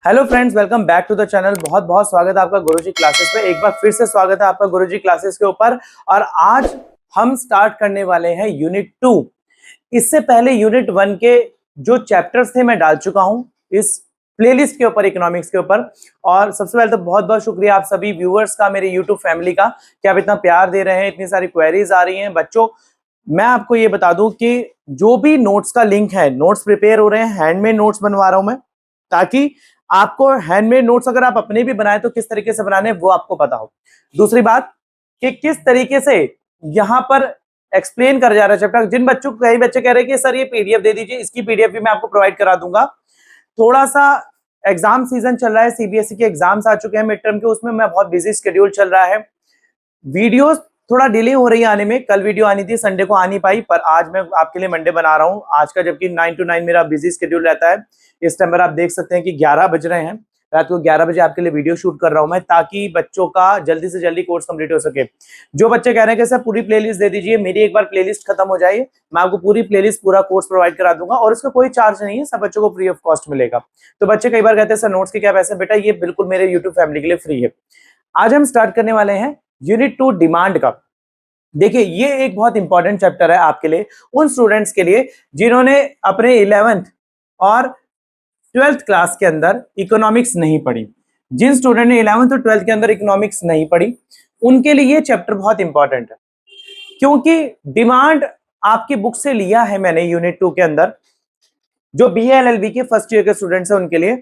Hello friends, welcome back to the channel. बहुत बहुत स्वागत है आपका गुरुजी क्लासेस में। एक बार फिर से स्वागत है आपका गुरुजी क्लासेस के ऊपर। और आज हम स्टार्ट करने वाले हैं यूनिट 2। इससे पहले यूनिट 1 के जो चैप्टर्स थे मैं डाल चुका हूं इस प्लेलिस्ट के ऊपर, इकोनॉमिक्स के ऊपर। और सबसे पहले तो बहुत बहुत शुक्रिया आप सभी व्यूअर्स का, मेरे यूट्यूब फैमिली का, कि आप इतना प्यार दे रहे हैं, इतनी सारी क्वेरीज आ रही हैं। बच्चों, मैं आपको ये बता दूं कि जो भी नोट्स का लिंक है, नोट्स प्रिपेयर हो रहे हैं, हैंडमेड नोट्स बनवा रहा हूं मैं, ताकि आपको हैंडमेड नोट्स अगर आप अपने भी बनाए तो किस तरीके से बनाने वो आपको पता हो। दूसरी बात कि किस तरीके से यहां पर एक्सप्लेन कर जा रहा है चैप्टर। जिन बच्चों को, कई बच्चे कह रहे हैं कि सर ये पीडीएफ दे दीजिए, इसकी पीडीएफ भी मैं आपको प्रोवाइड करा दूंगा। थोड़ा सा एग्जाम सीजन चल रहा है, सीबीएसई के एग्जाम्स आ चुके हैं मिड टर्म के, उसमें मैं बहुत बिजी शेड्यूल चल रहा है। वीडियोस थोड़ा डिले हो रही है आने में। कल वीडियो आनी थी, संडे को आ नहीं पाई, पर आज मैं आपके लिए मंडे बना रहा हूं आज का, जबकि 9 to 9 मेरा बिजी शेड्यूल रहता है। इस टाइम पर आप देख सकते हैं कि 11 बज रहे हैं, रात को 11 बजे आपके लिए वीडियो शूट कर रहा हूं मैं, ताकि बच्चों का जल्दी से जल्दी कोर्स कंप्लीट हो सके। जो बच्चे कह रहे हैं कि सर पूरी प्लेलिस्ट दे दीजिए, मेरी एक बार प्लेलिस्ट खत्म हो जाए, मैं आपको पूरी प्लेलिस्ट, पूरा कोर्स प्रोवाइड करा दूंगा, और इसका कोई चार्ज नहीं है, सब बच्चों को फ्री ऑफ कॉस्ट मिलेगा। तो बच्चे कई बार कहते हैं सर नोट्स के क्या पैसे? बेटा ये बिल्कुल मेरे यूट्यूब फैमिली के लिए फ्री है। आज हम स्टार्ट करने वाले हैं यूनिट 2 डिमांड का। देखिए, ये एक बहुत इंपॉर्टेंट चैप्टर है आपके लिए, उन स्टूडेंट्स के लिए जिन्होंने अपने 11th और 12th क्लास के अंदर इकोनॉमिक्स नहीं पढ़ी। जिन स्टूडेंट ने 11th और 12th के अंदर इकोनॉमिक्स नहीं पढ़ी, उनके लिए ये चैप्टर बहुत इंपॉर्टेंट है, क्योंकि डिमांड आपकी बुक से लिया है मैंने यूनिट 2 के अंदर। जो बीए एलएलबी के फर्स्ट ईयर के स्टूडेंट्स हैं उनके लिए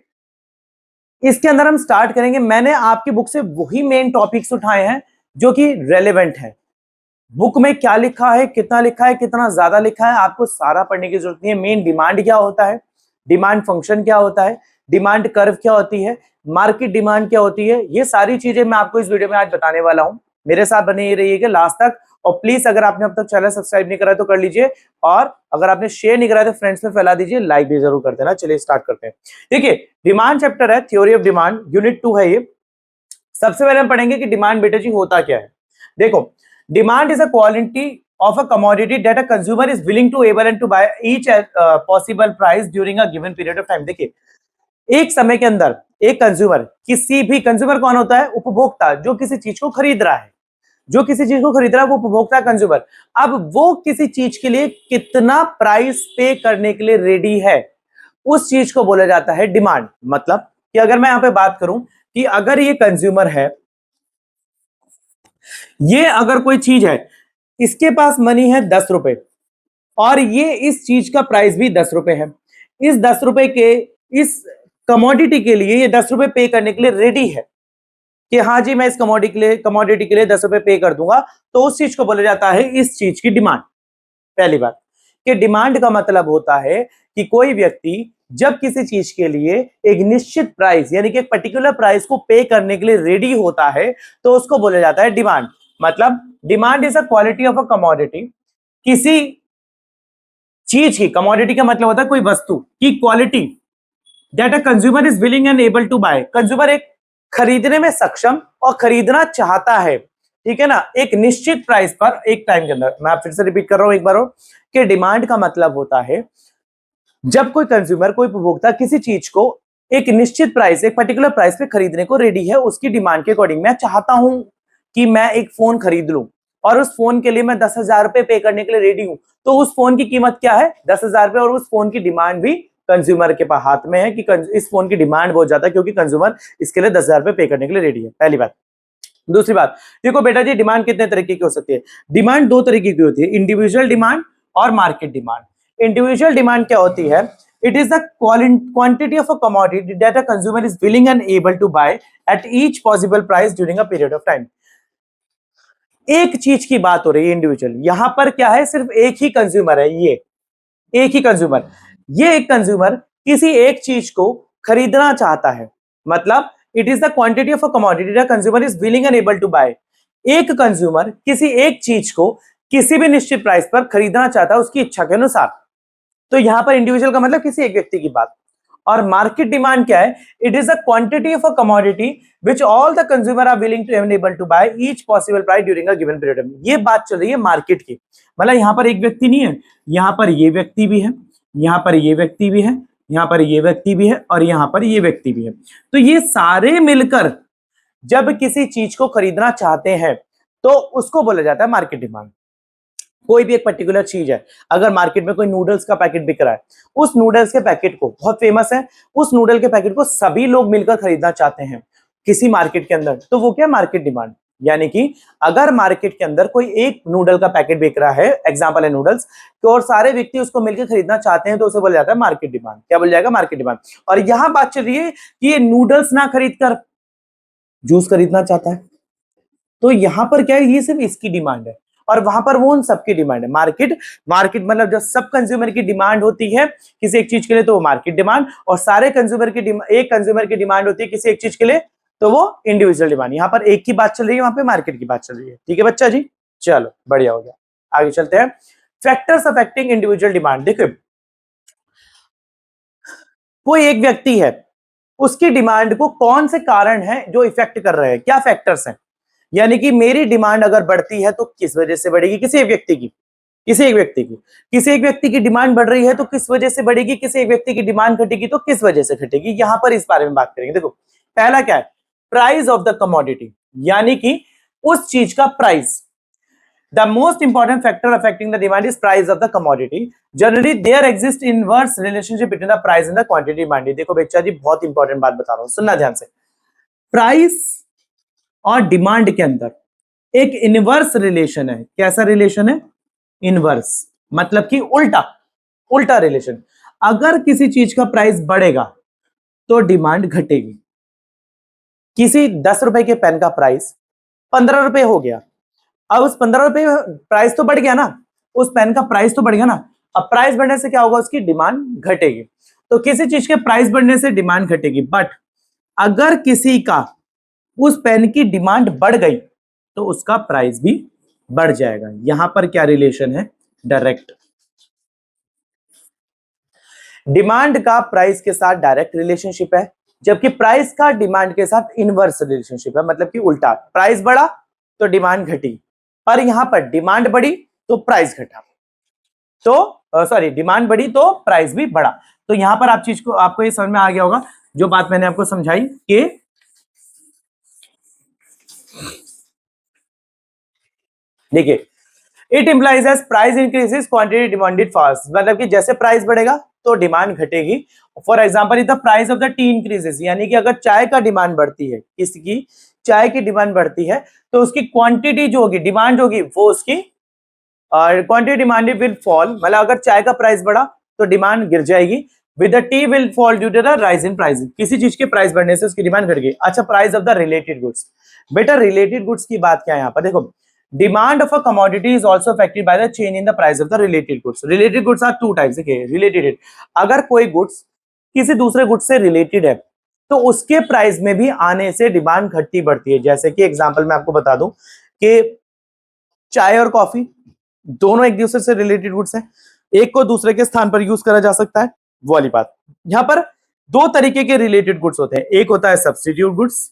इसके अंदर हम स्टार्ट करेंगे। मैंने आपकी बुक से वही मेन टॉपिक्स उठाए हैं जो कि रेलेवेंट है। बुक में क्या लिखा है, कितना लिखा है, कितना ज्यादा लिखा है, आपको सारा पढ़ने की जरूरत नहीं है। मेन डिमांड क्या होता है, डिमांड फंक्शन क्या होता है, डिमांड कर्व क्या होती है, मार्केट डिमांड क्या होती है, ये सारी चीजें मैं आपको इस वीडियो में आज बताने वाला हूं। मेरे साथ बने रहिएगा लास्ट तक। और प्लीज अगर आपने अब तक चैनल सब्सक्राइब नहीं करा है तो कर लीजिए, और अगर आपने शेयर नहीं करा है तो फ्रेंड्स में फैला दीजिए, लाइक भी जरूर कर देना। चलिए स्टार्ट करते हैं। देखिए, डिमांड चैप्टर है, थ्योरी ऑफ डिमांड, यूनिट 2 है ये। सबसे पहले हम पढ़ेंगे कि डिमांड बेटा जी होता क्या है। देखो, demand is a quality of a commodity that a consumer is willing to able and to buy each possible price during a given period of time। देखिए, एक समय के अंदर एक कंज्यूमर, किसी भी कंज्यूमर कौन होता है? उपभोक्ता, जो किसी चीज को खरीद रहा है, जो किसी चीज को खरीद रहा है वो उपभोक्ता, कंज्यूमर। अब वो किसी चीज के लिए कितना प्राइस पे करने के लिए रेडी है, उस चीज को बोला जाता है डिमांड। मतलब कि अगर मैं यहां पे बात करूं कि अगर ये कंज्यूमर है, ये अगर कोई चीज है, इसके पास मनी है 10 रुपए, और ये इस चीज का प्राइस भी 10 रुपए है। इस 10 रुपए के, इस कमोडिटी के लिए ये 10 रुपए पे करने के लिए रेडी है कि हाँ जी मैं इस कमोडिटी के लिए 10 रुपए पे कर दूंगा, तो उस चीज को बोला जाता है इस चीज की डिमांड। पहली बात कि डिमांड का मतलब होता है कि कोई व्यक्ति जब किसी चीज के लिए एक निश्चित प्राइस, यानी कि एक पर्टिकुलर प्राइस को पे करने के लिए रेडी होता है, तो उसको बोला जाता है डिमांड। मतलब demand is a quality of a commodity, किसी चीज की, कमोडिटी का मतलब होता है कोई वस्तु की quality, that a consumer is willing and able to buy. Consumer एक खरीदने में सक्षम और खरीदना चाहता है, ठीक है ना, एक निश्चित प्राइस पर एक टाइम के अंदर। मैं फिर से रिपीट कर रहा हूं एक बार और, कि डिमांड का मतलब होता है जब कोई कंज्यूमर, कोई उपभोक्ता किसी चीज को एक निश्चित प्राइस, एक पर्टिकुलर प्राइस पे खरीदने को रेडी है, उसकी डिमांड के अकॉर्डिंग। मैं चाहता हूं कि मैं एक फोन खरीद लूं, और उस फोन के लिए मैं 10,000 रुपए पे करने के लिए रेडी हूं, तो उस फोन की कीमत क्या है? 10,000 रुपए, और उस फोन की डिमांड भी कंज्यूमर के पास हाथ में है कि इस फोन की डिमांड बहुत ज्यादा, क्योंकि कंज्यूमर इसके लिए 10,000 रुपए पे करने के लिए रेडी है। पहली बात। दूसरी बात, देखो बेटा जी, डिमांड कितने तरीके की हो सकती है? डिमांड दो तरीके की होती है, इंडिविजुअल डिमांड और मार्केट डिमांड। इंडिविजुअल डिमांड क्या होती है? It is the quantity of a commodity that a consumer is willing and able to buy at each possible price during a period of time. एक चीज की बात हो रही है इंडिविजुअल, यहां पर क्या है? सिर्फ एक ही कंज्यूमर है, ये एक ही कंज्यूमर, ये एक कंज्यूमर किसी एक चीज को खरीदना चाहता है। मतलब it is the quantity of a commodity that consumer is willing and able to buy. एक कंज्यूमर किसी एक चीज को किसी भी निश्चित प्राइस पर खरीदना चाहता है उसकी इच्छा के अनुसार। तो यहां पर इंडिविजुअल का मतलब किसी एक व्यक्ति की बात। और मार्केट डिमांड क्या है? It is a quantity of a commodity which all the consumer are willing to and able to buy each possible price during a given period. ये बात चल रही है मार्केट की। मतलब यहां पर एक व्यक्ति नहीं है, यहां पर ये व्यक्ति भी है, यहां पर ये व्यक्ति भी है, यहाँ पर ये व्यक्ति भी है और यहाँ पर ये व्यक्ति भी है। तो ये सारे मिलकर जब किसी चीज को खरीदना चाहते हैं तो उसको बोला जाता है मार्केट डिमांड। कोई भी एक पर्टिकुलर चीज है, अगर मार्केट में कोई नूडल्स का पैकेट बिक रहा है, उस नूडल्स के पैकेट को, बहुत फेमस है, उस नूडल के पैकेट को सभी लोग मिलकर खरीदना चाहते हैं किसी मार्केट के अंदर, तो वो क्या मार्केट डिमांड। यानी कि अगर मार्केट के अंदर कोई एक नूडल का पैकेट बिक रहा है, एग्जांपल है नूडल्स, तो और सारे व्यक्ति उसको मिलकर खरीदना चाहते हैं तो उसे बोला जाता है मार्केट डिमांड। क्या बोला जाएगा? Market demand. और यहां बात चल रही है कि ये नूडल्स ना खरीद कर जूस खरीदना चाहता है, तो यहां पर क्या है, ये सिर्फ इसकी डिमांड है और वहां पर वो उन सबकी डिमांड है। मार्केट मतलब जब सब कंज्यूमर की डिमांड होती है किसी एक चीज के लिए तो वो मार्केट डिमांड, और सारे कंज्यूमर की एक कंज्यूमर की डिमांड होती है किसी एक चीज के लिए तो वो इंडिविजुअल डिमांड। यहां पर एक की बात चल रही है, वहां पे मार्केट की बात चल रही है। ठीक है बच्चा जी, चलो बढ़िया हो गया। आगे चलते हैं, फैक्टर्स अफेक्टिंग इंडिविजुअल डिमांड। देखो कोई एक व्यक्ति है, उसकी डिमांड को कौन से कारण है जो इफेक्ट कर रहे हैं, क्या फैक्टर्स हैं। यानी कि मेरी डिमांड अगर बढ़ती है तो किस वजह से बढ़ेगी, किसी एक व्यक्ति की, किसी एक व्यक्ति की, किसी एक व्यक्ति की डिमांड बढ़ रही है तो किस वजह से बढ़ेगी, किसी एक व्यक्ति की डिमांड घटेगी तो किस वजह से घटेगी। यहां पर इस बारे में बात करेंगे। देखो पहला क्या है, प्राइस ऑफ द कमोडिटी, यानी कि उस चीज का price. The most important factor affecting the demand is price of the commodity. Generally, there exists inverse relationship between the price and the quantity demanded. देखो बच्चा जी बहुत इंपॉर्टेंट बात बता रहा हूं, सुनना ध्यान से। प्राइस और डिमांड के अंदर एक इनवर्स रिलेशन है। कैसा रिलेशन है? इनवर्स, मतलब कि उल्टा, उल्टा रिलेशन। अगर किसी चीज का प्राइस बढ़ेगा तो डिमांड घटेगी। किसी 10 रुपए के पेन का प्राइस 15 रुपए हो गया, अब उस 15 रुपए प्राइस तो बढ़ गया ना, उस पेन का प्राइस तो बढ़ गया ना। अब प्राइस बढ़ने से क्या होगा, उसकी डिमांड घटेगी। तो किसी चीज के प्राइस बढ़ने से डिमांड घटेगी, बट अगर किसी का उस पेन की डिमांड बढ़ गई तो उसका प्राइस भी बढ़ जाएगा। यहां पर क्या रिलेशन है? डायरेक्ट। डिमांड का प्राइस के साथ डायरेक्ट रिलेशनशिप है, जबकि प्राइस का डिमांड के साथ इनवर्स रिलेशनशिप है, मतलब कि उल्टा। प्राइस बढ़ा तो डिमांड घटी, पर यहां पर डिमांड बढ़ी तो प्राइस घटा। तो सॉरी, डिमांड बढ़ी तो प्राइस भी बढ़ा। तो यहां पर आप चीज को, आपको ये समझ में आ गया होगा जो बात मैंने आपको समझाई कि देखिए, it implies as price increases quantity demanded fast, मतलब कि जैसे प्राइस बढ़ेगा तो डिमांड घटेगी। For example if the price of the tea increases, यानी कि अगर चाय का डिमांड बढ़ती है, किसकी, चाय की डिमांड बढ़ती है, तो उसकी क्वांटिटी जो होगी, डिमांड होगी, वो उसकी क्वांटिटी डिमांडेड विल फॉल, मतलब अगर चाय का प्राइस बढ़ा तो डिमांड गिर जाएगी। With the tea will fall due to the rise in price, किसी चीज के प्राइस बढ़ने से उसकी डिमांड घट गई। अच्छा, price of the related goods. बेटा रिलेटेड गुड्स की बात क्या है यहाँ पर? देखो, demand of a commodity is also affected by the change in the price of the related goods. Related goods are two types. देखिए रिलेटेड, अगर कोई गुड्स किसी दूसरे गुड्स से रिलेटेड है तो उसके प्राइस में भी आने से डिमांड घटती बढ़ती है। जैसे कि एग्जांपल मैं आपको बता दूं कि चाय और कॉफी दोनों एक दूसरे से रिलेटेड गुड्स हैं, एक को दूसरे के स्थान पर यूज करा जा सकता है, वो वाली बात। यहां पर दो तरीके के रिलेटेड गुड्स होते हैं, एक होता है substitute goods.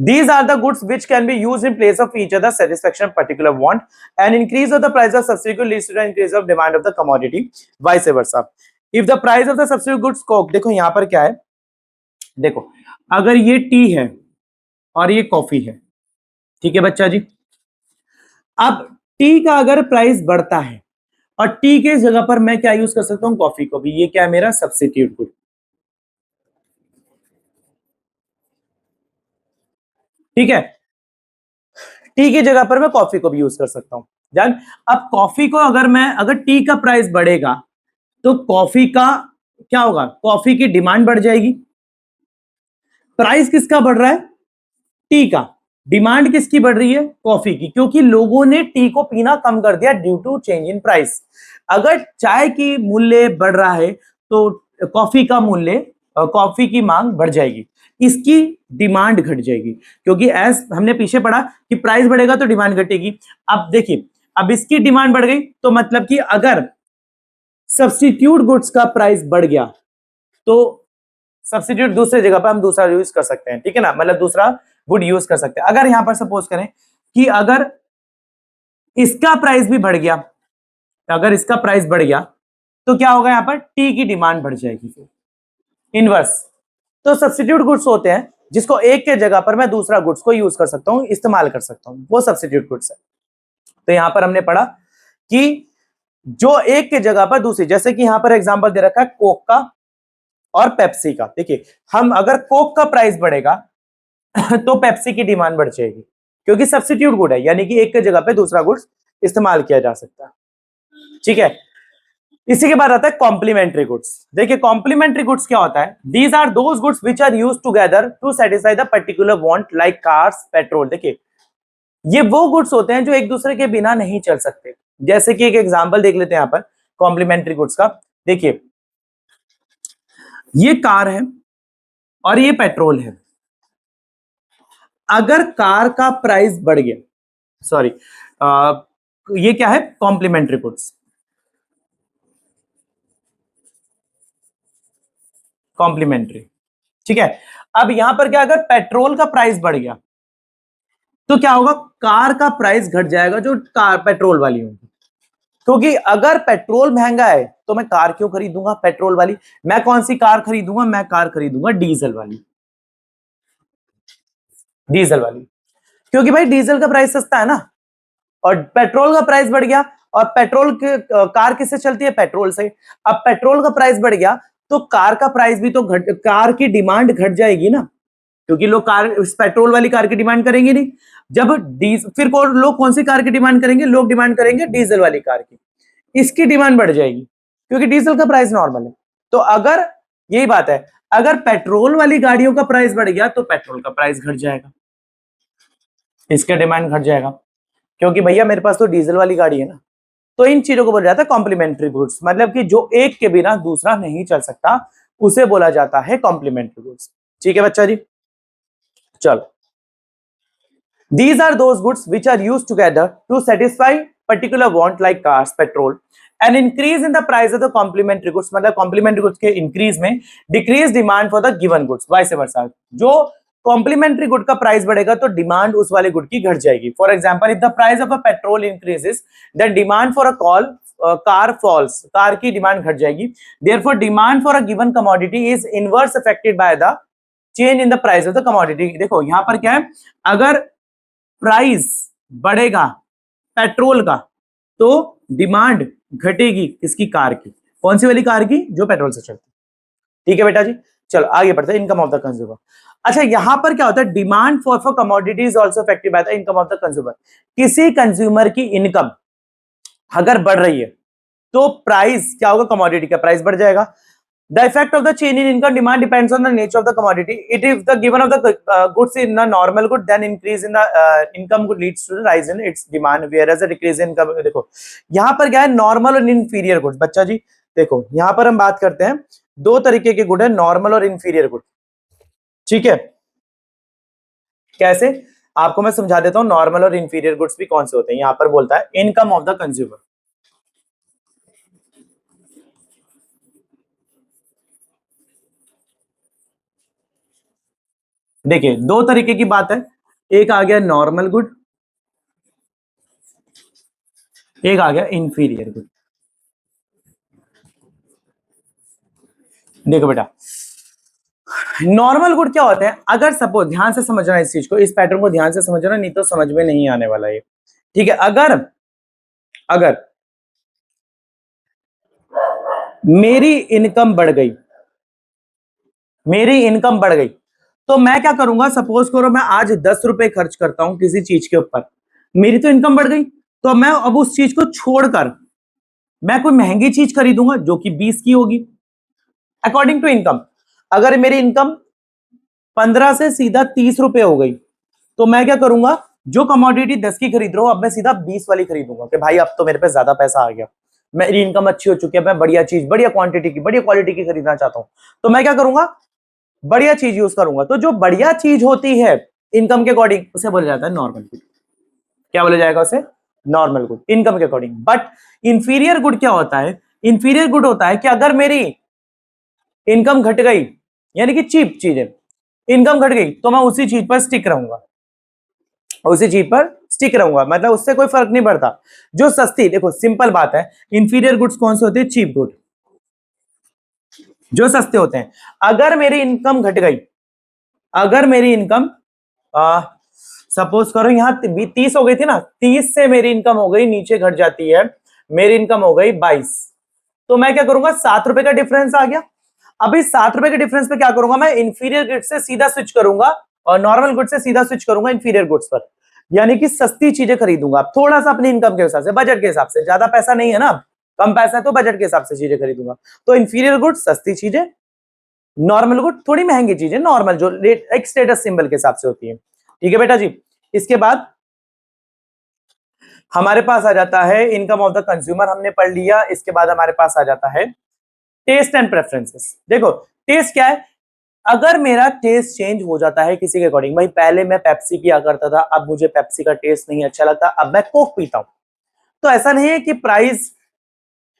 These are the goods which can be used in place of each other satisfaction particular want, and increase of the price of substitute leads to the increase of demand of the commodity, vice versa. If the price of the substitute goods को, देखो यहां पर क्या है, देखो अगर ये T है और ये कॉफी है, ठीक है बच्चा जी, अब टी का अगर प्राइस बढ़ता है और टी के जगह पर मैं क्या यूज कर सकता हूं, कॉफी को भी, ये क्या है मेरा सब्स्टिट्यूट गुड। ठीक है, टी की जगह पर मैं कॉफी को भी यूज कर सकता हूं। जान, अब कॉफी को अगर टी का प्राइस बढ़ेगा तो कॉफी का क्या होगा, कॉफी की डिमांड बढ़ जाएगी। प्राइस किसका बढ़ रहा है? टी का। डिमांड किसकी बढ़ रही है? कॉफी की, क्योंकि लोगों ने टी को पीना कम कर दिया due to change in price. अगर चाय की मूल्य बढ़ रहा है तो कॉफी का मूल्य, कॉफी की मांग बढ़ जाएगी, इसकी डिमांड घट जाएगी, क्योंकि एज हमने पीछे पढ़ा कि प्राइस बढ़ेगा तो डिमांड घटेगी। अब देखिए, अब इसकी डिमांड बढ़ गई तो मतलब कि अगर सब्स्टिट्यूट गुड्स का प्राइस बढ़ गया तो सब्स्टिट्यूट दूसरे जगह पर हम दूसरा यूज कर सकते हैं, ठीक है ना, मतलब दूसरा गुड यूज कर सकते हैं। अगर यहां पर सपोज करें कि अगर इसका प्राइस भी बढ़ गया, अगर इसका प्राइस बढ़ गया तो क्या होगा, यहां पर टी की डिमांड बढ़ जाएगी, फिर इनवर्स। तो सब्स्टिट्यूट गुड्स होते हैं जिसको एक के जगह पर मैं दूसरा गुड्स को यूज कर सकता हूं, इस्तेमाल कर सकता हूं, वो सब्स्टिट्यूट गुड्स है। तो यहां पर हमने पढ़ा कि जो एक के जगह पर दूसरी, जैसे कि यहां पर एग्जांपल दे रखा है कोक का और पेप्सी का। देखिए, हम अगर कोक का प्राइस बढ़ेगा तो पेप्सी की डिमांड बढ़ जाएगी, क्योंकि सब्स्टिट्यूट गुड है, यानी कि एक के जगह पे दूसरा गुड्स इस्तेमाल किया जा सकता है। ठीक है, इसी के बाद आता है कॉम्प्लीमेंट्री गुड्स। देखिए, कॉम्प्लीमेंट्री गुड्स क्या होता है, these are those goods which are used together to satisfy the particular want, like cars, petrol. देखिए, ये वो गुड्स होते हैं जो एक दूसरे के बिना नहीं चल सकते। जैसे कि एक एग्जांपल देख लेते हैं यहां पर कॉम्प्लीमेंट्री गुड्स का। देखिए, ये कार है और ये पेट्रोल है। अगर कार का प्राइस बढ़ गया, सॉरी, ये क्या है, कॉम्प्लीमेंट्री गुड्स, कॉम्प्लीमेंट्री। ठीक है, अब यहां पर क्या, अगर पेट्रोल का प्राइस बढ़ गया तो क्या होगा, कार का प्राइस घट जाएगा जो कार पेट्रोल वाली होगी, क्योंकि अगर पेट्रोल महंगा है तो मैं कार क्यों खरीदूंगा पेट्रोल वाली, मैं कौन सी कार खरीदूंगा, मैं कार खरीदूंगा डीजल वाली, डीजल वाली, क्योंकि भाई डीजल का प्राइस सस्ता है ना, और पेट्रोल का प्राइस बढ़ गया, और पेट्रोल के कार किससे चलती है, पेट्रोल से। अब पेट्रोल का प्राइस बढ़ गया तो कार का प्राइस भी तो घट, कार की डिमांड घट जाएगी ना, क्योंकि लोग कार, पेट्रोल वाली कार की डिमांड करेंगे नहीं। जब फिर लोग कौन सी कार की डिमांड करेंगे, लोग डिमांड करेंगे डीजल वाली कार की, इसकी डिमांड बढ़ जाएगी, क्योंकि डीजल का प्राइस नॉर्मल है। तो अगर, यही बात है, अगर पेट्रोल वाली गाड़ियों का प्राइस बढ़ गया तो पेट्रोल का प्राइस घट जाएगा, इसका डिमांड घट जाएगा, क्योंकि भैया मेरे पास तो डीजल वाली गाड़ी है ना। तो इन चीजों को बोला जाता है कॉम्प्लीमेंट्री गुड्स, मतलब कि जो एक के बिना दूसरा नहीं चल सकता, उसे बोला जाता है कॉम्प्लीमेंट्री गुड्स। ठीक है बच्चा जी, चलो, these are those goods which are used together to satisfy particular want, like cars, petrol. An increase in the price of the complementary goods, मतलब complementary goods के increase में decrease demand for the given goods, vice versa। जो complementary good का price बढ़ेगा तो demand उस वाले good की घट जाएगी। For example, if the price of a petrol increases, then demand for a car falls, car की demand घट जाएगी। Therefore, demand for a given commodity is inverse affected by the change in the price of the commodity। देखो यहाँ पर क्या है, अगर price बढ़ेगा पेट्रोल का तो डिमांड घटेगी किसकी, कार की, कौन सी वाली कार की, जो पेट्रोल से चलती। ठीक है बेटा जी, चलो आगे बढ़ते हैं, इनकम ऑफ द कंज्यूमर। अच्छा, यहां पर क्या होता है, demand for commodities also affected by the income of the consumer. किसी कंज्यूमर की इनकम अगर बढ़ रही है तो प्राइस क्या होगा, कमोडिटी का प्राइस बढ़ जाएगा। The effect of the change in income demand depends on the nature of the commodity. It is the given of the goods in the normal good, then increase in the income good leads to the rise in its demand, whereas a decrease in income। देखो यहाँ पर क्या है, normal और inferior goods. बच्चा जी देखो, यहाँ पर हम बात करते हैं दो तरीके के गुड है, नॉर्मल और इंफीरियर गुड। ठीक है, कैसे, आपको मैं समझा देता हूँ नॉर्मल और इंफीरियर गुड्स भी कौन से होते हैं। यहाँ पर बोलता है इनकम ऑफ द कंज्यूमर। देखिए, दो तरीके की बात है, एक आ गया नॉर्मल गुड, एक आ गया इंफीरियर गुड। देखो बेटा, नॉर्मल गुड क्या होते हैं, अगर सपोज, ध्यान से समझना इस चीज को, इस पैटर्न को ध्यान से समझना, नहीं तो समझ में नहीं आने वाला ये। ठीक है, अगर अगर मेरी इनकम बढ़ गई, मेरी इनकम बढ़ गई, तो मैं क्या करूंगा, सपोज करो मैं आज 10 रुपए खर्च करता हूं किसी चीज के ऊपर, मेरी तो इनकम बढ़ गई, तो मैं अब उस चीज को छोड़कर मैं कोई महंगी चीज खरीदूंगा जो कि 20 की होगी अकॉर्डिंग टू इनकम। अगर मेरी इनकम 15 से सीधा 30 रुपए हो गई, तो मैं क्या करूंगा, जो कमोडिटी 10 की खरीद रहा हूं अब मैं सीधा 20 वाली खरीदूंगा, कि भाई अब तो मेरे पे ज्यादा पैसा आ गया, मेरी इनकम अच्छी हो चुकी है, मैं बढ़िया चीज, बढ़िया क्वांटिटी की, बढ़िया क्वालिटी की खरीदना चाहता हूं, तो मैं क्या करूंगा, बढ़िया चीज यूज करूंगा। तो जो बढ़िया चीज होती है इनकम के अकॉर्डिंग, उसे बोला जाता है नॉर्मल गुड। क्या बोला जाएगा उसे, नॉर्मल गुड, इनकम के अकॉर्डिंग। बट इंफीरियर गुड क्या होता है, इंफीरियर गुड होता है कि अगर मेरी इनकम घट गई, यानी कि चीप चीज है, इनकम घट गई, तो मैं उसी चीज पर स्टिक रहूंगा, उसी चीज पर स्टिक रहूंगा, मतलब उससे कोई फर्क नहीं पड़ता। जो सस्ती, देखो सिंपल बात है, इंफीरियर गुड्स कौन से होते हैं, चीप गुड। जो सस्ते होते हैं। अगर मेरी इनकम घट गई, अगर मेरी इनकम सपोज करो यहाँ 30 हो गई थी ना, 30 से मेरी इनकम हो गई, नीचे घट जाती है, मेरी इनकम हो गई 22, तो मैं क्या करूंगा, 7 रुपए का डिफरेंस आ गया। अभी 7 रुपए के डिफरेंस पे क्या करूंगा, मैं इंफीरियर गुड्स से सीधा स्विच करूंगा और नॉर्मल गुड्स से सीधा स्विच करूंगा इंफीरियर गुड्स पर, यानी कि सस्ती चीजें खरीदूंगा थोड़ा सा अपनी इनकम के हिसाब से, बजट के हिसाब से, ज्यादा पैसा नहीं है ना, कम पैसा है तो बजट के हिसाब से चीजें खरीदूंगा। तो इंफीरियर गुड्स सस्ती चीजें, नॉर्मल गुड थोड़ी महंगी चीजें, नॉर्मल जो एक स्टेटस सिंबल के हिसाब से होती है। ठीक है बेटा जी। इसके बाद हमारे पास आ जाता है इनकम ऑफ द कंज्यूमर, हमने पढ़ लिया। इसके बाद हमारे पास आ जाता है टेस्ट एंड प्रेफरेंसेस। देखो टेस्ट क्या है, अगर मेरा टेस्ट चेंज हो जाता है किसी के अकॉर्डिंग, भाई पहले मैं पेप्सी पिया करता था, अब मुझे पेप्सी का टेस्ट नहीं अच्छा लगता, अब मैं कोक पीता हूं, तो ऐसा नहीं है कि प्राइस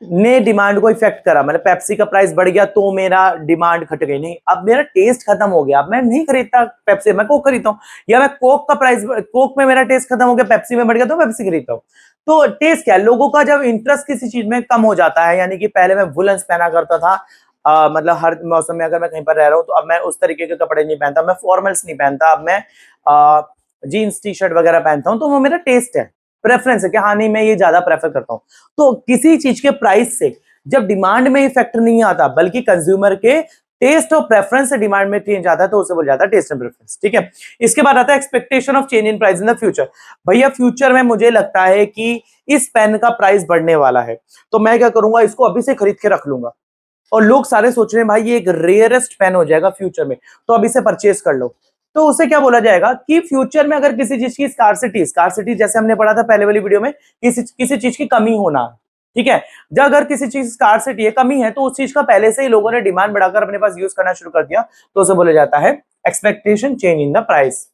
ने डिमांड को इफेक्ट करा, मतलब पेप्सी का प्राइस बढ़ गया तो मेरा डिमांड घट गई, नहीं, अब मेरा टेस्ट खत्म हो गया, अब मैं नहीं खरीदता पेप्सी, मैं कोक खरीदता हूँ, या मैं कोक का प्राइस, कोक में मेरा टेस्ट खत्म हो गया, पेप्सी में बढ़ गया तो पेप्सी खरीदता हूँ। तो टेस्ट क्या है, लोगों का जब इंटरेस्ट किसी चीज में कम हो जाता है, यानी कि पहले मैं वुलन्स पहना करता था, मतलब हर मौसम में अगर मैं कहीं पर रह रहा हूँ तो अब मैं उस तरीके के कपड़े नहीं पहनता, मैं फॉर्मल्स नहीं पहनता, अब मैं जीन्स टी शर्ट वगैरह पहनता हूँ, तो वो मेरा टेस्ट है, प्रेफरेंस है कि हाँ नहीं मैं ये ज्यादा प्रेफर करता हूँ। तो किसी चीज के प्राइस से जब डिमांड में इफेक्ट नहीं आता, बल्कि कंज्यूमर के टेस्ट और प्रेफरेंस से डिमांड में चेंज आता है, तो उसे बोला जाता है टेस्ट एंड प्रेफरेंस। ठीक है। इसके बाद आता है expectation of change in price in the future. भैया फ्यूचर में मुझे लगता है कि इस पेन का प्राइस बढ़ने वाला है, तो मैं क्या करूंगा, इसको अभी से खरीद के रख लूंगा। और लोग सारे सोच रहे हैं भाई ये एक रेयरेस्ट पेन हो जाएगा फ्यूचर में, तो अभी से परचेज कर लो। तो उसे क्या बोला जाएगा कि फ्यूचर में अगर किसी चीज की स्कार्सिटी, स्कार्सिटी जैसे हमने पढ़ा था पहले वाली वीडियो में, किसी चीज की कमी होना, ठीक है, जब अगर किसी चीज स्कार्सिटी है, कमी है, तो उस चीज का पहले से ही लोगों ने डिमांड बढ़ाकर अपने पास यूज करना शुरू कर दिया, तो उसे बोला जाता है expectation change in the price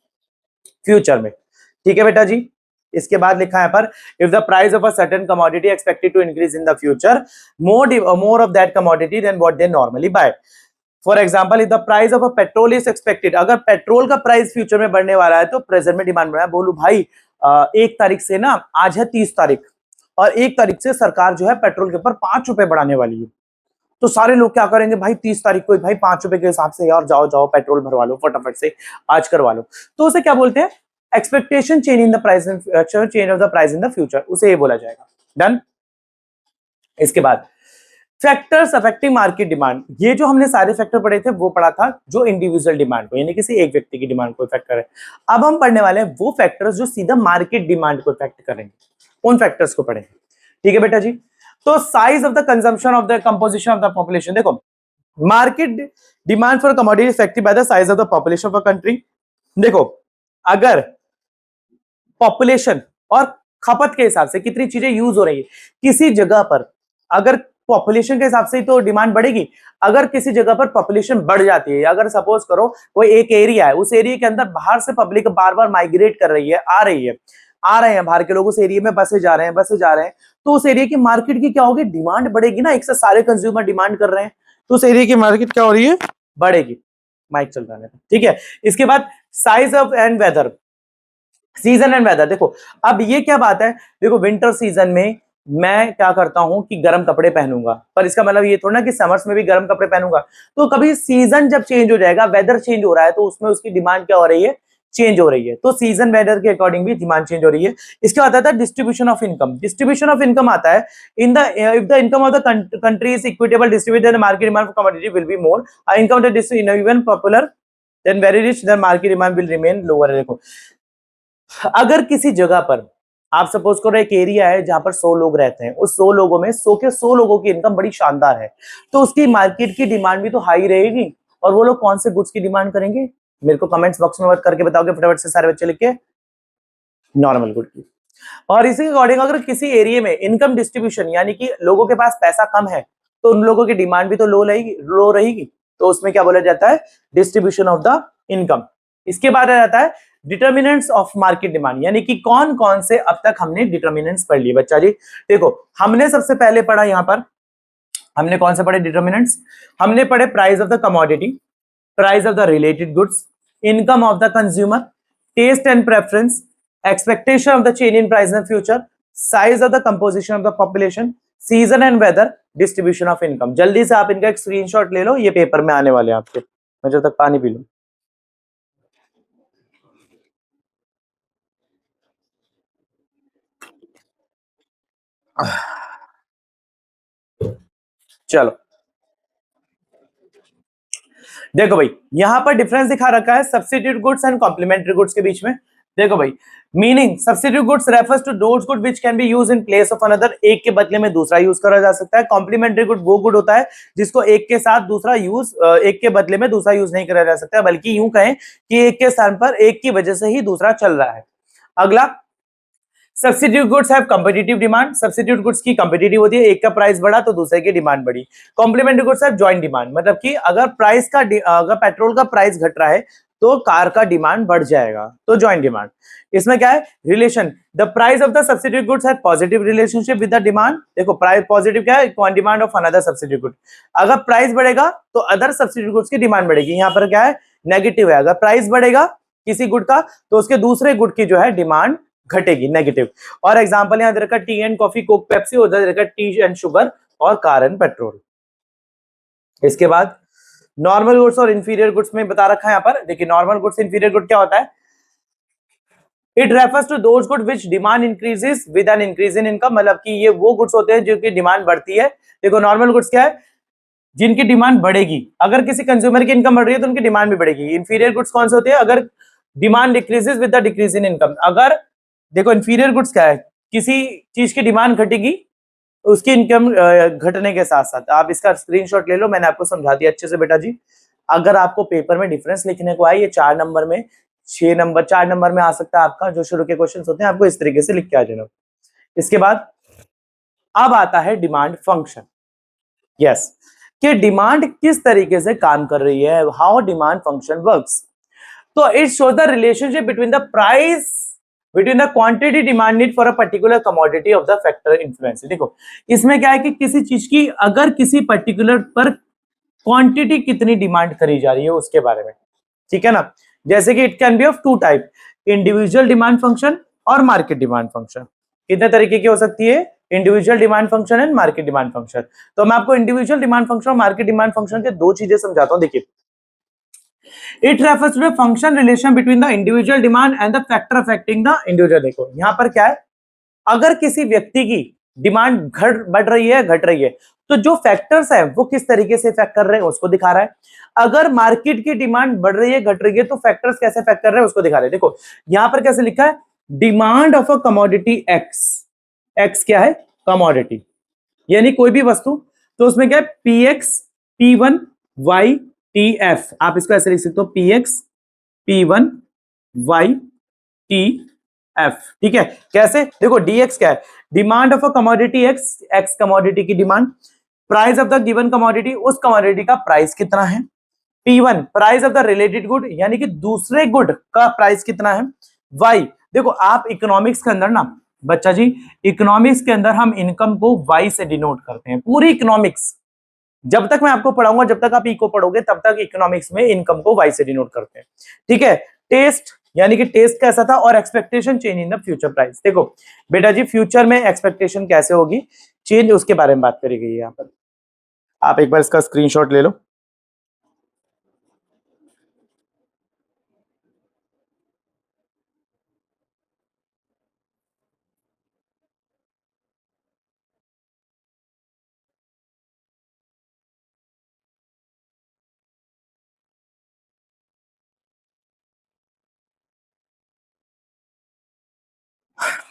future में। ठीक है बेटा जी। इसके बाद लिखा है पर if the price of a certain commodity expected to increase in the future more of that commodity then what they normally buy. For example if the price of a petrol is expected, अगर petrol का price future में बढ़ने वाला है तो present में demand बढ़ा है। बोलू भाई 1 तारीख से ना, आज है 30 तारीख, और 1 तारीख से सरकार जो है पेट्रोल के ऊपर 5 रुपए बढ़ाने वाली है, तो सारे लोग क्या करेंगे भाई 30 तारीख को भाई 5 रुपए के हिसाब से यार जाओ जाओ पेट्रोल भरवा लो फटाफट से, आज करवा लो। तो उसे क्या बोलते हैं, expectation change in the price, change of the price in the future, उसे ये बोला जाएगा। डन। इसके बाद फैक्टर्स अफेक्टिंग मार्केट डिमांड, ये जो हमने सारे फैक्टर पढ़े थे वो पढ़ा था जो इंडिविजुअल डिमांड को, यानी किसी एक व्यक्ति की डिमांड को इफेक्ट करे। अब हम पढ़ने वाले हैं वो फैक्टर्स जो सीधा मार्केट डिमांड को इफेक्ट करेंगे, उन फैक्टर्स को पढ़ेंगे। ठीक है बेटा जी। तो size of the consumption of the composition of the population, देखो market demand for commodity affected by the size of the population of a country. देखो अगर पॉपुलेशन और खपत के हिसाब से कितनी चीजें यूज हो रही है किसी जगह पर, अगर पॉपुलेशन के हिसाब से तो डिमांड बढ़ेगी। अगर किसी जगह पर पॉपुलेशन बढ़ जाती है, अगर सपोज करो कोई एक एरिया है, उस एरिया के अंदर बाहर से पब्लिक बार बार माइग्रेट कर रही है, आ रही है, आ रहे हैं बाहर के लोग उस एरिया में, बसे जा रहे हैं, बसे जा रहे हैं, तो उस एरिया की मार्केट की क्या होगी, डिमांड बढ़ेगी ना, एक से सारे कंज्यूमर डिमांड कर रहे हैं, तो उस एरिया की मार्केट क्या हो रही है, बढ़ेगी। माइक चल रहा है, ठीक है। इसके बाद size of and weather, season and weather, देखो अब ये क्या बात है, देखो विंटर सीजन में मैं क्या करता हूं कि गर्म कपड़े पहनूंगा, पर इसका मतलब ये थोड़ा ना कि समर्स में भी गर्म कपड़े पहनूंगा। तो कभी सीजन जब चेंज हो जाएगा, वेदर चेंज हो रहा है, तो उसमें उसकी डिमांड क्या हो रही है, चेंज हो रही है। तो सीजन वेदर के अकॉर्डिंग भी डिमांड चेंज हो रही है। इसके बाद आता है distribution of income. Distribution of income आता है in the if the income of the country is equitable distributed, the market demand for commodity will be more, income that is even popular then very rich, then market demand will remain lower. देखो अगर किसी जगह पर आप suppose करो एक area है जहां पर 100 लोग रहते हैं, उस 100 लोगों में 100 के 100 लोगों की इनकम बड़ी शानदार है, तो उसकी मार्केट की डिमांड भी तो हाई रहेगी। और वो लोग कौन से गुड्स की डिमांड करेंगे, मेरे को कमेंट्स बॉक्स में मत करके बताओगे फटाफट से सारे बच्चे लिख के, नॉर्मल गुड की। और इसी के अकॉर्डिंग अगर किसी एरिया में इनकम डिस्ट्रीब्यूशन, यानी कि लोगों के पास पैसा कम है, तो उन लोगों की डिमांड भी तो लो रहेगी, तो उसमें क्या बोला जाता है, डिस्ट्रीब्यूशन ऑफ द इनकम। इसके बाद आ जाता है डिटर्मिनेंट्स ऑफ मार्केट डिमांड, यानी कि कौन कौन से अब तक हमने डिटर्मिनेंट्स पढ़ लिए बच्चा जी। देखो हमने सबसे पहले पढ़ा, यहां पर हमने कौन से पढ़े डिटर्मिनेंट्स, हमने पढ़े price of the commodity, price of the related goods, income of the consumer, taste and preference, expectation of the change in price in the future, size of the composition of the population, season and weather, distribution of income. जल्दी से आप इनका एक screenshot ले लो, ये paper में आने वाले हैं आपके। मैं जब तक पानी पी लूं। चलो देखो भाई, यहां पर डिफरेंस दिखा रखा है substitute goods and complementary goods के बीच में। देखो भाई, meaning substitute goods refers to those good which can be used in place of another, एक के बदले में दूसरा यूज करा जा सकता है। कॉम्प्लीमेंट्री गुड वो गुड होता है जिसको एक के साथ दूसरा यूज, एक के बदले में दूसरा यूज नहीं करा जा सकता, बल्कि यूं कहें कि एक के स्थान पर एक की वजह से ही दूसरा चल रहा है। अगला, substitute goods have competitive demand, substitute goods की कॉम्पिटिटिव होती है, एक का प्राइस बढ़ा तो दूसरे की डिमांड बढ़ी। Complementary goods have joint demand, मतलब कि अगर अगर पेट्रोल का प्राइस घट रहा है तो कार का डिमांड बढ़ जाएगा, तो जॉइंट डिमांड। इसमें क्या है relation, the price of the substitute goods have positive relationship with the demand. देखो प्राइस पॉजिटिव क्या है, on demand of another substitute good. अगर प्राइस बढ़ेगा तो अदर सब्स्टिट्यूट गुड्स की डिमांड बढ़ेगी। यहाँ पर क्या है नेगेटिव है, अगर प्राइस बढ़ेगा किसी गुड का तो उसके दूसरे गुड की जो है डिमांड घटेगी, नेगेटिव। और एग्जांपल यहां दे रखा T and coffee, Coke Pepsi, उधर दे रखा टी एंड शुगर और कार एंड पेट्रोल। इसके बाद नॉर्मल गुड्स और इंफीरियर गुड्स में बता रखा है यहां पर। देखिए नॉर्मल गुड्स इंफीरियर गुड क्या होता है, it refers to those good which demand increases with an increase in income, मतलब कि ये वो गुड्स होते हैं जिनकी डिमांड बढ़ती है। देखो नॉर्मल गुड्स क्या है, जिनकी डिमांड बढ़ेगी, अगर किसी कंज्यूमर की इनकम बढ़ रही है तो उनकी डिमांड भी बढ़ेगी। इंफीरियर गुड्स कौन से होते हैं, अगर demand decreases with the decrease in income. अगर देखो इंफीरियर गुड्स क्या है, किसी चीज की डिमांड घटेगी उसकी इनकम घटने के साथ साथ। आप इसका स्क्रीनशॉट ले लो, मैंने आपको समझा दिया अच्छे से बेटा जी। अगर आपको पेपर में डिफरेंस लिखने को आए, ये 4 नंबर में, 6 नंबर, 4 नंबर में आ सकता है आपका, जो शुरू के क्वेश्चन होते हैं आपको इस तरीके से लिख के आ जाना। इसके बाद अब आता है डिमांड फंक्शन। यस, कि डिमांड किस तरीके से काम कर रही है, हाउ डिमांड फंक्शन वर्क्स। तो it shows the relationship between the price, between the quantity demand need for a particular commodity of the factor influence. देखो इसमें क्या है कि किसी चीज की अगर किसी पर्टिकुलर पर क्वांटिटी कितनी डिमांड करी जा रही है उसके बारे में, ठीक है ना। जैसे कि it can be of 2 type, individual demand function और मार्केट डिमांड फंक्शन। कितने तरीके की हो सकती है, individual demand function and market demand function. तो मैं आपको इंडिविजुअल डिमांड फंक्शन और मार्केट डिमांड फंक्शन के दो चीजें समझाता हूं। देखिए, it refers to the function relation between the individual demand and the factor affecting the individual. देखो यहां पर क्या है, अगर किसी व्यक्ति की डिमांड घट बढ़ रही है घट रही है तो जो फैक्टर्स है वो किस तरीके से इफेक्ट कर रहे हैं उसको दिखा रहा है। अगर मार्केट की डिमांड बढ़ रही है घट रही है तो फैक्टर्स कैसे इफेक्ट कर रहे हैं उसको दिखा रहे हैं। देखो यहां पर कैसे लिखा है, demand of a commodity X, x क्या है कमोडिटी, यानी कोई भी वस्तु, तो उसमें क्या है P X P one Y T F. आप इसको ऐसे लिख सकते हो P X P one Y T F, ठीक है। कैसे, देखो डीएक्स क्या है, demand of a commodity X, X commodity की demand, price of the given commodity, उस कमोडिटी का प्राइस कितना है। P1 price of the related good, यानी कि दूसरे गुड का प्राइस कितना है। Y, देखो आप इकोनॉमिक्स के अंदर ना बच्चा जी, इकोनॉमिक्स के अंदर हम इनकम को Y से डिनोट करते हैं। पूरी इकोनॉमिक्स जब तक मैं आपको पढ़ाऊंगा, जब तक आप इको पढ़ोगे तब तक इकोनॉमिक्स में इनकम को Y से डिनोट करते हैं, ठीक है। टेस्ट, यानी कि टेस्ट कैसा था, और expectation change in the future price. देखो बेटा जी फ्यूचर में एक्सपेक्टेशन कैसे होगी चेंज, उसके बारे में बात करी गई है यहाँ पर। आप एक बार इसका स्क्रीनशॉट ले लो।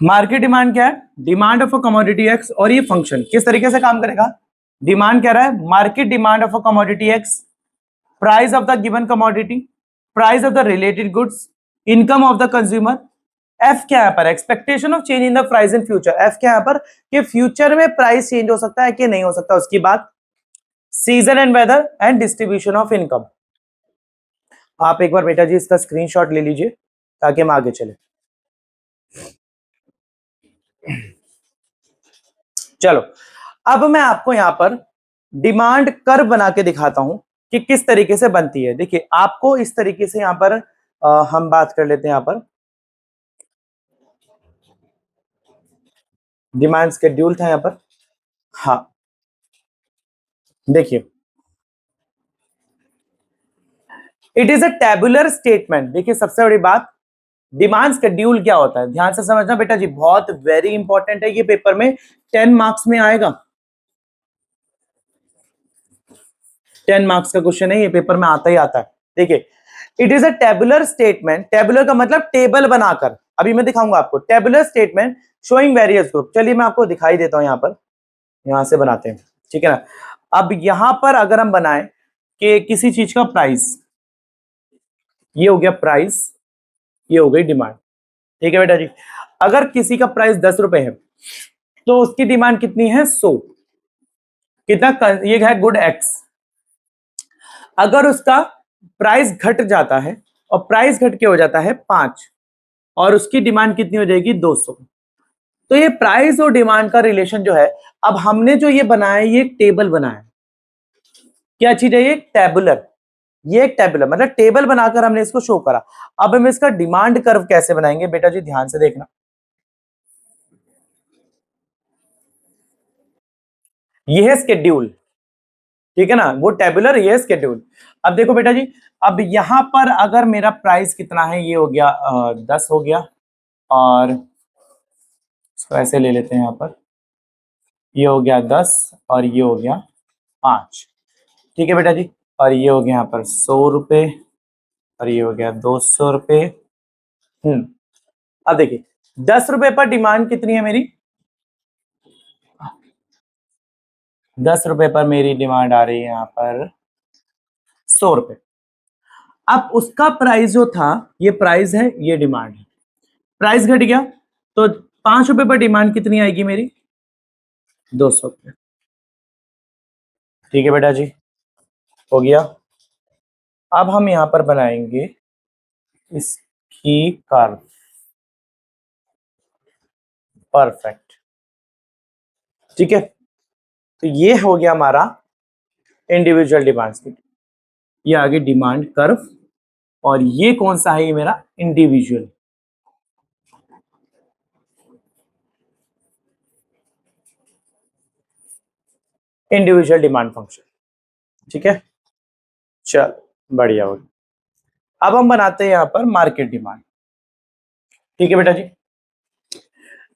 मार्केट डिमांड क्या है, demand of a commodity x, और ये फंक्शन किस तरीके से काम करेगा। डिमांड कह रहा है market demand of a commodity x, price of the given commodity, price of the related goods, income of the consumer. F क्या है पर, expectation of change in the price in future. F क्या है पर, कि फ्यूचर में price change हो सकता है कि नहीं हो सकता उसकी बात। Season and weather and distribution of income. आप एक बार बेटा जी इसका स्क्रीनशॉट ले लीजिए ताकि हम आगे चले। चलो अब मैं आपको यहां पर डिमांड कर्व बना के दिखाता हूं कि किस तरीके से बनती है। देखिए आपको इस तरीके से यहां पर हम बात कर लेते हैं। यहां पर डिमांड शेड्यूल था यहां पर, हाँ देखिए, it is a tabular statement. देखिए सबसे बड़ी बात, डिमांड शेड्यूल क्या होता है, ध्यान से समझना बेटा जी, बहुत वेरी इंपॉर्टेंट है, ये पेपर में 10 मार्क्स में आएगा। 10 मार्क्स का क्वेश्चन है, ये पेपर में आता ही आता है। देखिए, it is a tabular statement, tabular का मतलब टेबल बनाकर, अभी मैं दिखाऊंगा आपको। Tabular statement showing various group, चलिए मैं आपको दिखाई देता हूं, यहां पर, यहां से बनाते हैं, ठीक है ना। अब यहां पर अगर हम बनाएं कि किसी चीज का प्राइस, ये हो गया प्राइस, ये हो गई डिमांड, ठीक है बेटा जी। अगर किसी का प्राइस 10 रुपए है तो उसकी डिमांड कितनी है, 100। कितना, ये है गुड एक्स। अगर उसका प्राइस घट जाता है और प्राइस घट के हो जाता है 5, और उसकी डिमांड कितनी हो जाएगी, 200। तो ये प्राइस और डिमांड का रिलेशन जो है, अब हमने जो ये बनाया, ये एक टेबल बनाया। क्या चीज है ये, टेबुलर। ये एक टेबुलर मतलब टेबल बनाकर हमने इसको शो करा। अब हम इसका डिमांड कर्व कैसे बनाएंगे बेटा जी, ध्यान से देखना। ये है स्केड्यूल, ठीक है ना, वो टेबुलर, ये है स्केड्यूल। अब देखो बेटा जी, अब यहां पर अगर मेरा प्राइस कितना है, ये हो गया 10 हो गया, और इसको ऐसे ले लेते हैं, यहां पर ये हो गया 10 और ये हो गया 5, ठीक है बेटा जी। और ये हो गया यहाँ पर 100 रुपए, और ये हो गया 200 रुपए। अब देखिए 10 रुपए पर डिमांड कितनी है मेरी, 10 रुपए पर मेरी डिमांड आ रही है यहाँ पर 100 रुपए। अब उसका प्राइस जो था, ये प्राइस है, ये डिमांड है, प्राइस घट गया तो 5 रुपए पर डिमांड कितनी आएगी मेरी, 200 रुपए, ठीक है बेटा जी, हो गया। अब हम यहां पर बनाएंगे इसकी कर्व, परफेक्ट, ठीक है। तो ये हो गया हमारा इंडिविजुअल डिमांड, ये आगे डिमांड कर्व, और ये कौन सा है, ये मेरा इंडिविजुअल, इंडिविजुअल डिमांड फंक्शन, ठीक है। चल बढ़िया हो गया। अब हम बनाते हैं यहां पर मार्केट डिमांड, ठीक है बेटा जी।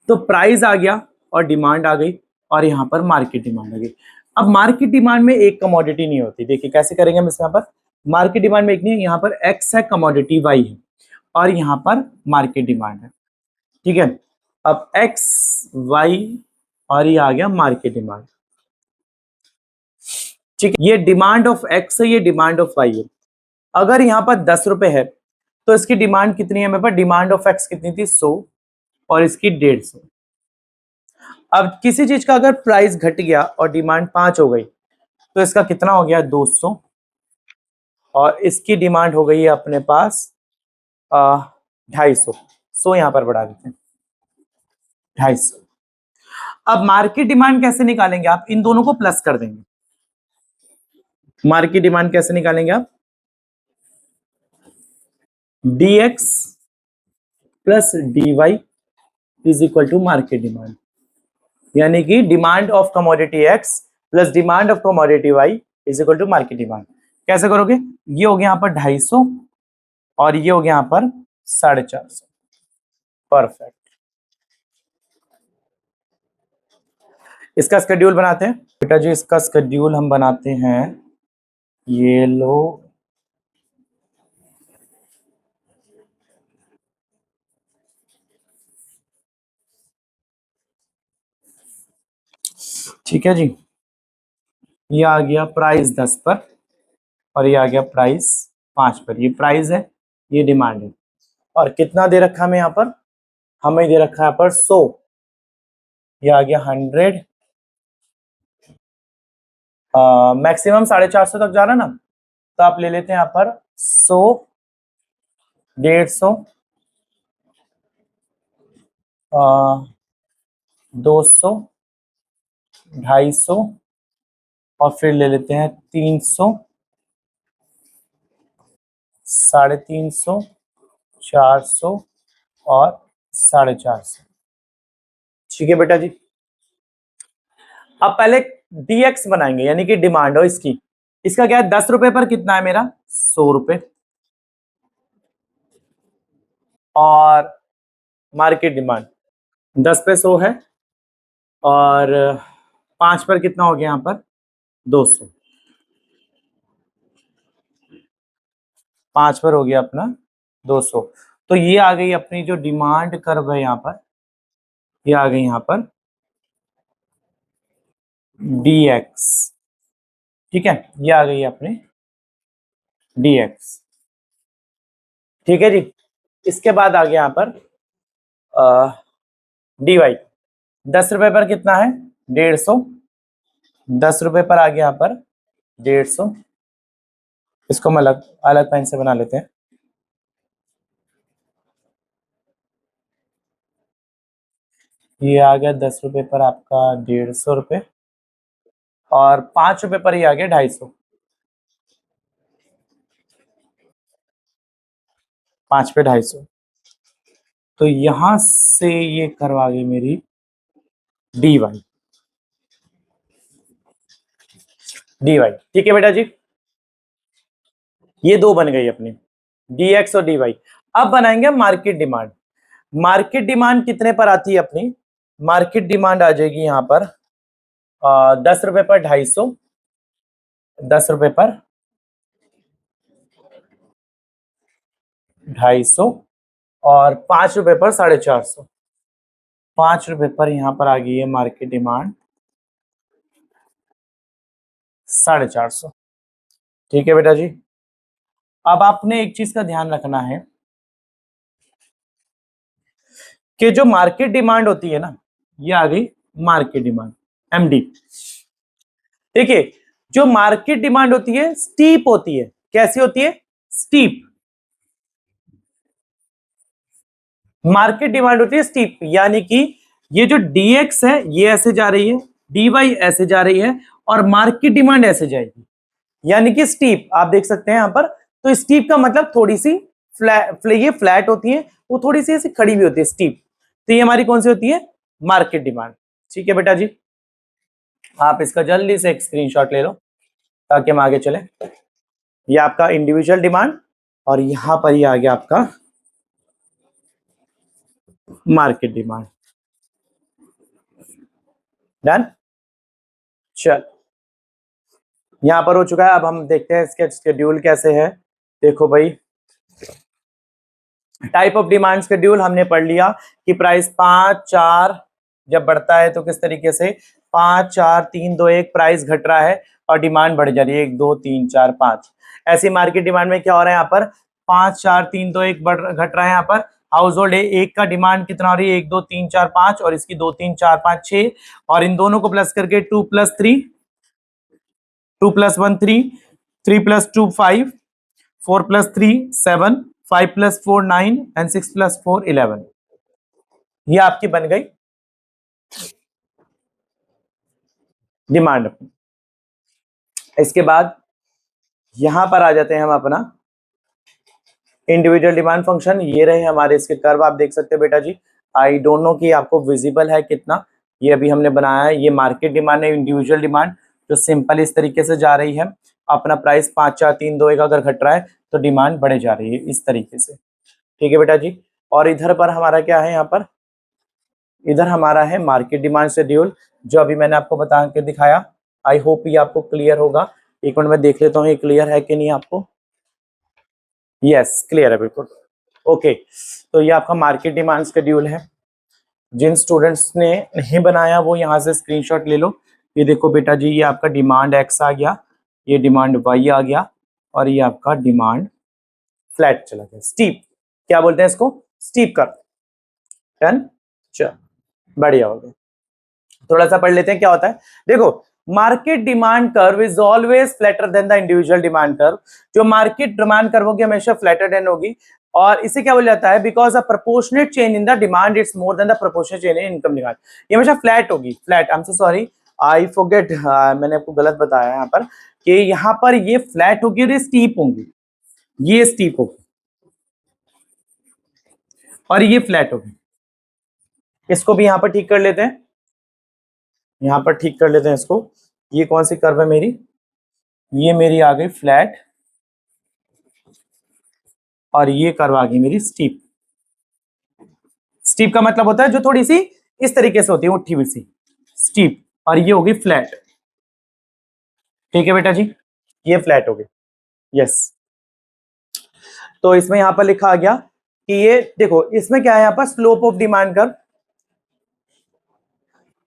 तो प्राइस आ गया और डिमांड आ गई, और यहां पर मार्केट डिमांड आ गई। अब मार्केट डिमांड में एक कमोडिटी नहीं होती, देखिए कैसे करेंगे हम इसमें, यहाँ पर मार्केट डिमांड में एक नहीं है, यहाँ पर एक्स है, कमोडिटी वाई है, और यहाँ पर मार्केट डिमांड है, ठीक है। अब एक्स वाई, और ये आ गया मार्केट डिमांड, ठीक है। ये डिमांड ऑफ एक्स है, ये डिमांड ऑफ वाई है। अगर यहाँ पर 10 रुपए है तो इसकी डिमांड कितनी है, मेरे पास डिमांड ऑफ एक्स कितनी थी, 100, और इसकी 150। अब किसी चीज का अगर प्राइस घट गया और डिमांड 5 हो गई तो इसका कितना हो गया, 200, और इसकी डिमांड हो गई है अपने पास 250। 100 यहां पर बढ़ा देते हैं, 250। अब मार्केट डिमांड कैसे निकालेंगे आप, इन दोनों को प्लस कर देंगे। मार्केट डिमांड कैसे निकालेंगे आप, dx plus dy is equal to market demand, यानी कि demand of commodity x plus demand of commodity y is equal to market demand. कैसे करोगे, ये हो गया यहाँ पर 250, और ये हो गया यहाँ पर 450, परफेक्ट। इसका स्केड्यूल बनाते हैं बेटा जी, इसका स्केड्यूल हम बनाते हैं, ये लो, ठीक है जी। ये आ गया प्राइस 10 पर, और ये आ गया प्राइस 5 पर, ये प्राइस है, ये डिमांड है, और कितना दे रखा हमें यहाँ पर, हमें दे रखा है यहाँ पर 100, ये आ गया 100, मैक्सिमम 450 तक जा रहा है ना, तो आप ले लेते हैं यहाँ पर 100, 150, 200, 250, और फिर ले लेते हैं 300, 350, 400, और 450, ठीक है बेटा जी। अब पहले dx बनाएंगे, यानी कि डिमांड हो इसकी। इसका क्या है, 10 रुपए पर कितना है मेरा, 100 रुपए। और मार्केट डिमांड 10 पे 100 है, और 5 पर कितना हो गया यहाँ पर, 200। 5 पर हो गया अपना 200। तो ये आ गई अपनी जो डिमांड कर्व है यहाँ पर, ये आ गई यहाँ पर dx। ठीक है, ये आ गई अपनी dx। ठीक है जी। इसके बाद आ गया यहाँ पर dy। 10 रुपए पर कितना है, 150। 10 रुपए पर आ गया यहाँ पर 150। इसको हम अलग अलग पेन से बना लेते हैं। ये आ गया 10 रुपए पर आपका 150 रुपए, और 5 रुपए पर ही आ गया 250। 5 पे 250। तो यहां से ये करवा गई मेरी dy। dy ठीक है बेटा जी, ये दो बन गई अपनी, dx और dy। अब बनाएंगे मार्केट डिमांड। मार्केट डिमांड कितने पर आती है अपनी, मार्केट डिमांड आ जाएगी यहां पर 10 रुपए पर 250। 10 रुपए पर 250, और 5 रुपए पर 450। 5 रुपए पर यहां पर आ गई है मार्केट डिमांड 450। ठीक है बेटा जी। अब आपने एक चीज का ध्यान रखना है कि जो मार्केट डिमांड होती है ना, ये आ गई मार्केट डिमांड एमडी। देखिए, जो मार्केट डिमांड होती है स्टीप होती है। कैसी होती है, स्टीप। मार्केट डिमांड होती है स्टीप, यानी कि ये जो dx है ये ऐसे जा रही है, dy ऐसे जा रही है, और मार्केट डिमांड ऐसे जाएगी, यानी कि स्टीप। आप देख सकते हैं यहां पर। तो स्टीप का मतलब थोड़ी सी ये फ्लैट होती है, वो थोड़ी सी ऐसी खड़ी भी होती है, स्टीप। तो ये हमारी कौन सी होती है, मार्केट डिमांड। ठीक है बेटा जी, आप इसका जल्दी से एक स्क्रीनशॉट ले लो ताकि हम आगे चले। ये आपका इंडिविजुअल डिमांड, और यहां पर ये आ गया आपका मार्केट डिमांड। डन। चल, यहां पर हो चुका है। अब हम देखते हैं इसके शेड्यूल कैसे है। देखो भाई, टाइप ऑफ डिमांड शेड्यूल हमने पढ़ लिया कि प्राइस 5-4 जब बढ़ता है तो किस तरीके से 5-4-3-2-1 प्राइस घट रहा है और डिमांड बढ़ जा रही है 1-2-3-4-5। ऐसी मार्केट डिमांड में क्या हो रहा है, यहाँ पर 5-4-3-2-1 बढ़ घट रहा है। यहाँ पर हाउस होल्ड एक का डिमांड कितना हो रही है, 1-2-3-4-5, और इसकी 2-3-4-5-6, और इन दोनों को प्लस करके 2+3, 2+1 3, 3+2 5, 4+3 7, 5+4 9, एंड 6+4 11। ये आपकी बन गई डिमांड। इसके बाद यहां पर आ जाते हैं हम अपना इंडिविजुअल डिमांड फंक्शन। ये रहे हमारे इसके कर्व, आप देख सकते हैं बेटा जी। आई डोंट नो कि आपको विजिबल है कितना, ये अभी हमने बनाया है। ये मार्केट डिमांड है, इंडिविजुअल डिमांड जो सिंपल इस तरीके से जा रही है। अपना प्राइस 5-4-3-2-1 अगर घट रहा है तो डिमांड बढ़े जा रही है इस तरीके से। ठीक है बेटा जी। और इधर पर हमारा क्या है, यहाँ पर इधर हमारा है मार्केट डिमांड शेड्यूल, जो अभी मैंने आपको बता के दिखाया। आई होप ये आपको क्लियर होगा। एक मिनट में देख लेता हूँ ये क्लियर है कि नहीं आपको। यस, क्लियर है बिल्कुल। ओके, तो ये आपका मार्केट डिमांड शेड्यूल है। जिन स्टूडेंट्स ने नहीं बनाया वो यहाँ से स्क्रीनशॉट ले लो। ये देखो बेटा जी, ये आपका डिमांड एक्स आ गया, ये डिमांड वाई आ गया, और ये आपका डिमांड फ्लैट चला गया, स्टीप। क्या बोलते हैं इसको, स्टीप कर। डन। चलो, बढ़िया हो गया। थोड़ा सा पढ़ लेते हैं क्या होता है। देखो, market demand curve is always flatter than the individual demand curve. जो मार्केट डिमांड कर्व होगी हमेशा फ्लैटर देन होगी, और इसे क्या बोला जाता है, because a proportionate change in the demand it's more than the proportionate change in income demand. ये हमेशा फ्लैट होगी, flat. I am so sorry, I forget, मैंने आपको गलत बताया यहाँ पर कि यहाँ पर ये फ्लैट होगी और ये स्टीप होंगी। ये स्टीप होगी और ये फ्लैट होगी। इसको भी यहाँ पर ठीक कर लेते हैं। यहाँ पर ठीक कर लेते हैं इसको। ये कौन सी कर्व है मेरी, ये मेरी आ गई फ्लैट और ये कर्व आ गई मेरी स्टीप। स्टीप का मतलब होता है जो थोड़ी सी इस तरीके से होती है, उठी हुई सी स्टीप, और ये होगी फ्लैट। ठीक है बेटा जी, ये फ्लैट हो गई। यस, तो इसमें यहां पर लिखा आ गया कि ये देखो, इसमें क्या है, यहां पर slope of demand curve,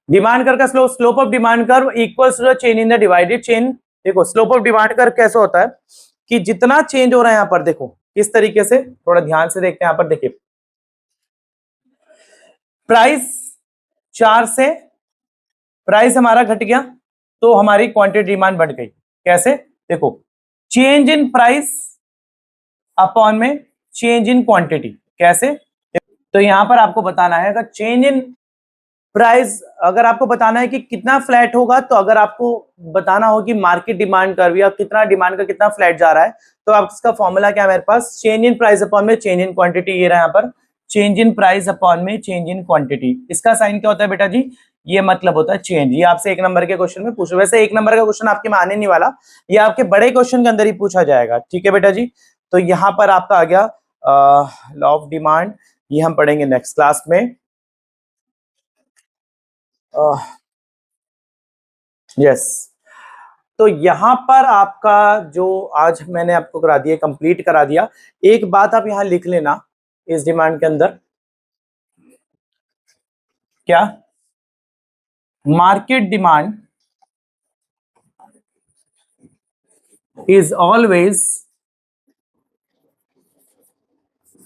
demand curve का slope of demand curve equals to the change in the divided chain. देखो स्लोप ऑफ डिमांड कर्व कैसे होता है कि जितना चेंज हो रहा है यहां पर, देखो किस तरीके से, थोड़ा ध्यान से देखते हैं यहां पर। देखिए प्राइस 4 से प्राइस हमारा घट गया तो हमारी क्वांटिटी डिमांड बढ़ गई। कैसे, देखो चेंज इन प्राइस अपॉन में चेंज इन क्वांटिटी। कैसे, तो यहां पर आपको बताना है अगर चेंज इन प्राइस, अगर आपको बताना है कि कितना फ्लैट होगा, तो अगर आपको बताना हो कि मार्केट डिमांड कर्व या कितना डिमांड का कितना फ्लैट जा रहा है, तो आप इसका फॉर्मूला क्या है मेरे पास, चेंज इन प्राइस अपॉन में चेंज इन क्वांटिटी। ये रहा यहाँ पर चेंज इन प्राइस अपॉन में चेंज इन क्वांटिटी। इसका साइन क्या होता है बेटा जी, ये मतलब होता है चेंज। ये आपसे 1 नंबर के क्वेश्चन में पूछो, वैसे 1 नंबर का क्वेश्चन आपके में आने नहीं वाला, ये आपके बड़े क्वेश्चन के अंदर ही पूछा जाएगा। ठीक है बेटा जी, तो यहां पर आपका आ गया लॉ ऑफ डिमांड, ये हम पढ़ेंगे नेक्स्ट क्लास में। यस, तो यहां पर आपका जो आज मैंने आपको करा दिया, कंप्लीट करा दिया। एक बात आप यहां लिख लेना इस डिमांड के अंदर, क्या, market demand is always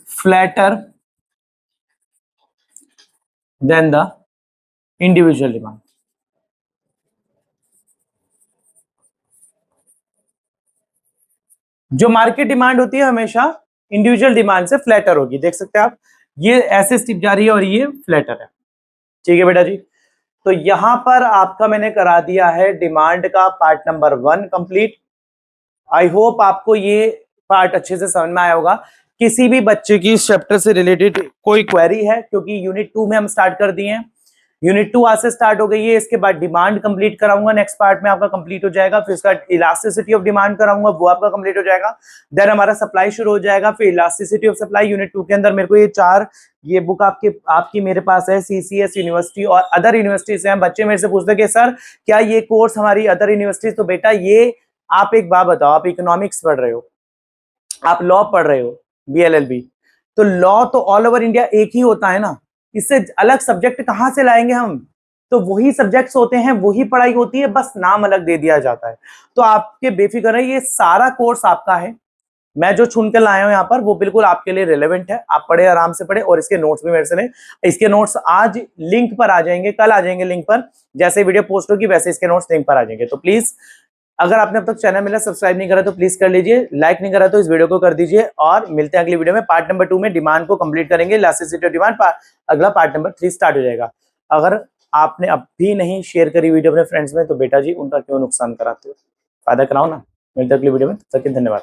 flatter than the individual demand। जो मार्केट डिमांड होती है हमेशा इंडिविजुअल डिमांड से फ्लैटर होगी। देख सकते हैं आप, ये ऐसे स्टिप जा रही है और ये फ्लैटर है। ठीक है बेटा जी, तो यहां पर आपका मैंने करा दिया है डिमांड का part number 1 complete. I hope आपको ये पार्ट अच्छे से समझ में आया होगा। किसी भी बच्चे की इस चैप्टर से रिलेटेड कोई क्वेरी है, क्योंकि यूनिट 2 में हम स्टार्ट कर दिए हैं, यूनिट 2 आज से स्टार्ट हो गई है। इसके बाद डिमांड कंप्लीट कराऊंगा, नेक्स्ट पार्ट में आपका कंप्लीट हो जाएगा। फिर इसका इलास्टिसिटी ऑफ डिमांड कराऊंगा, वो आपका कंप्लीट हो जाएगा। देन हमारा सप्लाई शुरू हो जाएगा, फिर इलास्टिसिटी ऑफ सप्लाई यूनिट 2 के अंदर। मेरे को ये 4 ये बुक आपकी मेरे पास है, सीसीएस यूनिवर्सिटी और अदर यूनिवर्सिटी से हैं। बच्चे मेरे से पूछते हैं कि सर क्या ये कोर्स हमारी अदर यूनिवर्सिटी, तो बेटा ये आप एक बात बताओ, आप इकोनॉमिक्स पढ़ रहे हो, आप लॉ पढ़ रहे हो, बीएलएलबी, तो लॉ तो ऑल ओवर इंडिया एक ही होता है ना, इससे अलग सब्जेक्ट कहां से लाएंगे हम। तो वही सब्जेक्ट्स होते हैं, वही पढ़ाई होती है, बस नाम अलग दे दिया जाता है। तो आपके बेफिक्र है, ये सारा कोर्स आपका है। मैं जो चुन के लाया हूं यहाँ पर वो बिल्कुल आपके लिए रिलेवेंट है। आप पढ़े, आराम से पढ़े, और इसके नोट्स भी मेरे से लें। इसके नोट्स आज लिंक पर आ जाएंगे, कल आ जाएंगे लिंक पर, जैसे वीडियो पोस्ट होगी वैसे इसके नोट्स लिंक पर आ जाएंगे। तो प्लीज अगर आपने अब तक चैनल मिला सब्सक्राइब नहीं करा तो प्लीज कर लीजिए, लाइक नहीं करा तो इस वीडियो को कर दीजिए, और मिलते हैं अगली वीडियो में। पार्ट नंबर 2 में डिमांड को कंप्लीट करेंगे, इलास्टिसिटी ऑफ डिमांड, अगला पार्ट नंबर 3 स्टार्ट हो जाएगा। अगर आपने अब भी नहीं शेयर करी वीडियो अपने फ्रेंड्स में, तो बेटा जी उनका क्यों नुकसान कराते हो, फायदा कराओ ना। मिलते हैं अगली वीडियो में, तब तक के धन्यवाद।